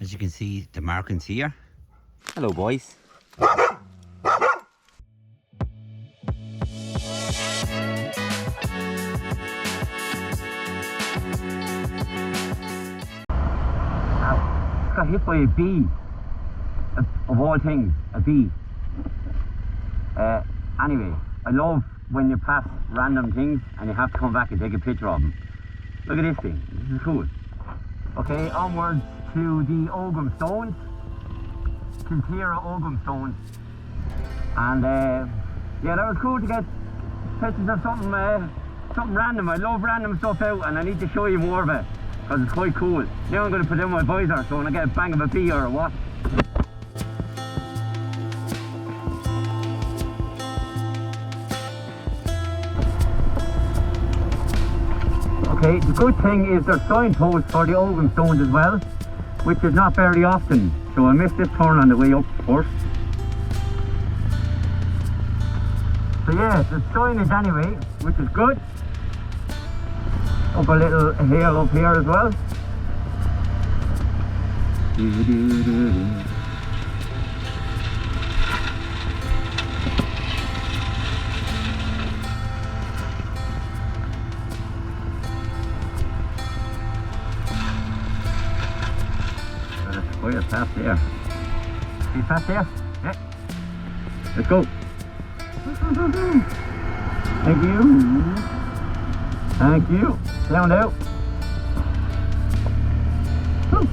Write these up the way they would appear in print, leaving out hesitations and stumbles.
As you can see, the markings here. Hello, boys. Got hit by a bee, of all things, a bee. Anyway, I love when you pass random things and you have to come back and take a picture of them. Look at this thing, this is cool. Okay, onwards to the Ogham stones, Kiltera Ogham stones. And yeah, that was cool to get pictures of something random. I love random stuff out, and I need to show you more of it because it's quite cool. Now I'm going to put in my visor so when I get a bang of a bee or what. Okay, the good thing is there's signposts for the Ogham stones as well, which is not very often, so I missed this turn on the way up first. So yeah, the signage anyway, which is good. Up a little hill up here as well. Quite a path there. See path there? Yeah. Let's go. Thank you. Thank you. Down now. Woo.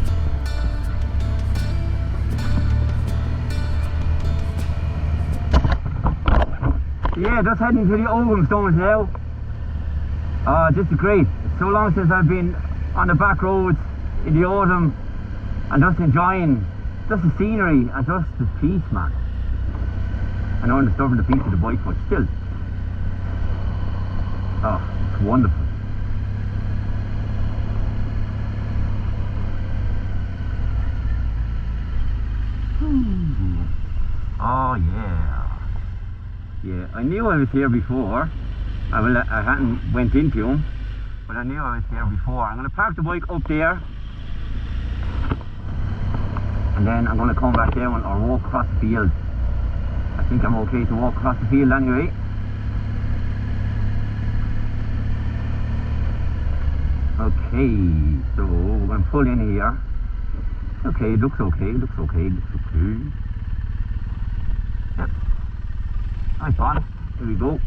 Yeah, just heading to the Ogham stones now. This is great. It's so long since I've been on the back roads in the autumn and just enjoying just the scenery and just the peace, man. I know I'm disturbing the peace of the bike, but still. Oh, it's wonderful. Oh yeah. Yeah, I knew I was here before. I hadn't went into them, but I knew I was here before. I'm going to park the bike up there, and then I'm going to come back down or walk across the field. I think I'm okay to walk across the field anyway. Okay, so we're going to pull in here. Okay, looks okay, looks okay, looks okay. Yep. Nice bottom. Here we go.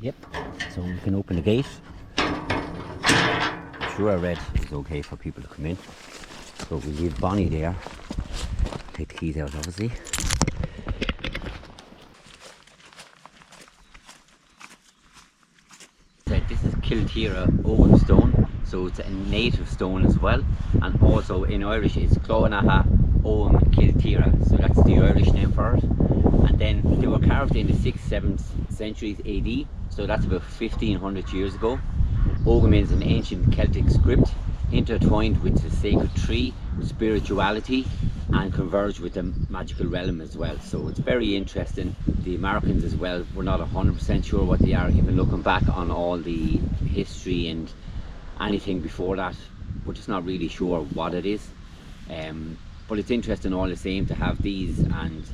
Yep, so we can open the gate. I'm sure I read it's okay for people to come in. So we leave Bonnie there. Take the keys out, obviously. This is Kiltera Ogham stone, so it's a native stone as well, and also in Irish it's Clónacha Ogham Kiltera, so that's the Irish name for it. And then they were carved in the 6th, 7th centuries AD, so that's about 1500 years ago. Ogham is an ancient Celtic script intertwined with the sacred tree, spirituality, and converged with the magical realm as well. So it's very interesting. The Americans as well, we're not 100% sure what they are, even looking back on all the history and anything before that, we're just not really sure what it is. But it's interesting all the same to have these. And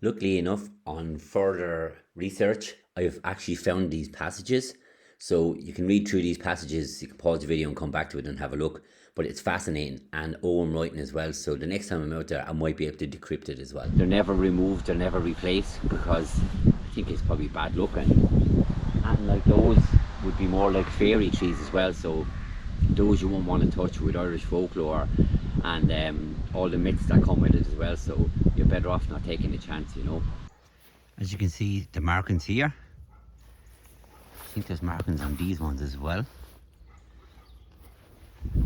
luckily enough, on further research, I've actually found these passages. So you can read through these passages, you can pause the video and come back to it and have a look. But it's fascinating, and Ogham writing as well, so the next time I'm out there I might be able to decrypt it as well. They're never removed, they're never replaced, because I think it's probably bad luck, and like those would be more like fairy trees as well, so those you won't want to touch with Irish folklore and all the myths that come with it as well, so you're better off not taking a chance, you know. As you can see, the markings here, I think there's markings on these ones as well.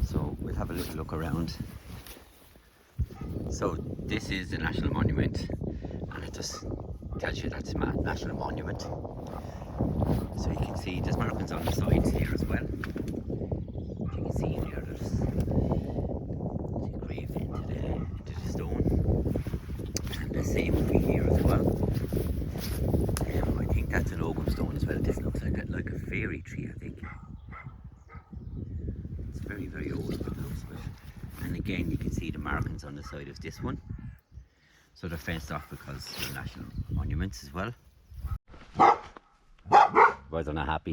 So we'll have a little look around. So this is the National Monument, and it just tells you that's a National Monument. So you can see there's markings on the sides here as well. You can see there, there's engraved into the stone, and the same over here as well. I think that's an Ogham stone as well. This looks like a fairy tree, I think. very, very old farmhouse. And again, you can see the markings on the side of this one. So they're fenced off because they're national monuments as well. Boys are not happy.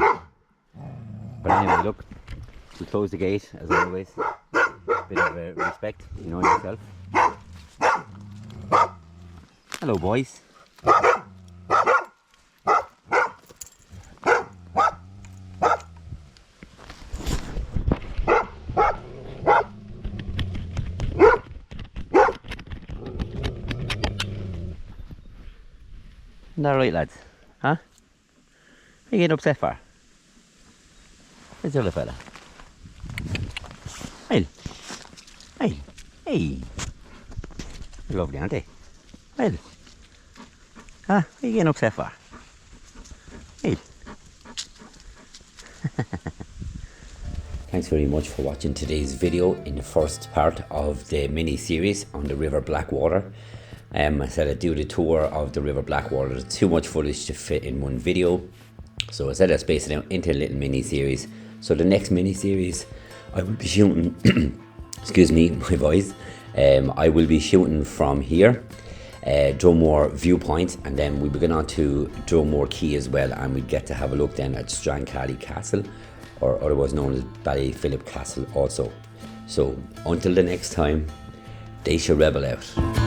But anyway, look, we close the gate as always. Bit of respect, you know yourself. Hello, boys. Isn't that right, lads? Huh? What are you getting upset for? Where's the other fella? Well, hey, hey. They're lovely, aren't they? Well, huh? What are you getting upset for? Hey. Thanks very much for watching today's video in the first part of the mini series on the River Blackwater. I said I'd do the tour of the River Blackwater. There's too much footage to fit in one video, so I said I'd space it out into a little mini series. So the next mini series I will be shooting excuse me, my voice. I will be shooting from here, Dromore viewpoint, and then we'll be going on to Dromore Quay as well, and we get to have a look then at Strancally Castle, or otherwise known as Ballyphilip Castle also. So until the next time, Deise Rebel out.